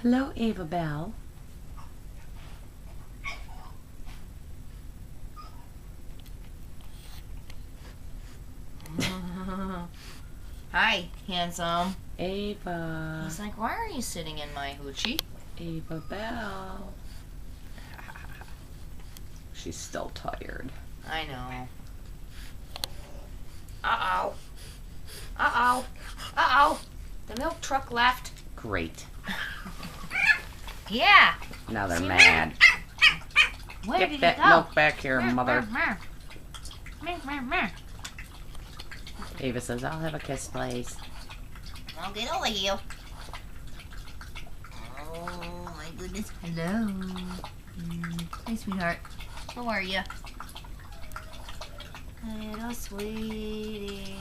Hello, Ava Bell. Hi, handsome. Ava. He's like, why are you sitting in my hoochie? Ava Bell. She's still tired. I know. Uh-oh. Uh-oh. Uh-oh. The milk truck left. Great. Yeah. Now they're See mad. Where Get did that he go? milk back here, mother. Meow. Ava says, I'll have a kiss, please. I'll get over you. Oh, my goodness. Hello. Hey, sweetheart. How are you? Little sweetie.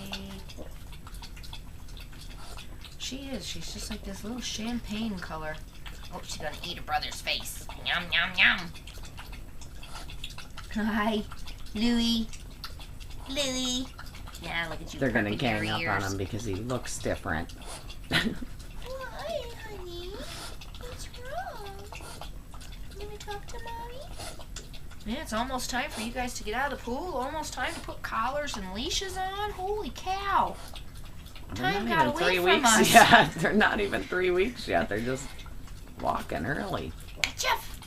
She is. She's just like this little champagne color. Oh, she's gonna eat her brother's face. Yum, yum, yum. Hi, Louie. Louie. Yeah, look at you. They're gonna perking gang your up ears. on him because he looks different. Why, honey? What's wrong? You want to talk to Mommy? Yeah, it's almost time for you guys to get out of the pool. Almost time to put collars and leashes on. Holy cow. They're Time not got even away 3 from weeks us. yet. They're not even 3 weeks yet. They're just walking early. Jeff.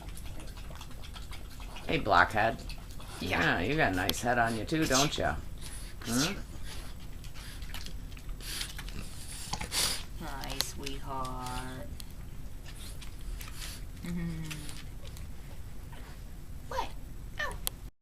Hey, blockhead. Yeah. You got a nice head on you too, don't you? Hmm? Hi, sweetheart.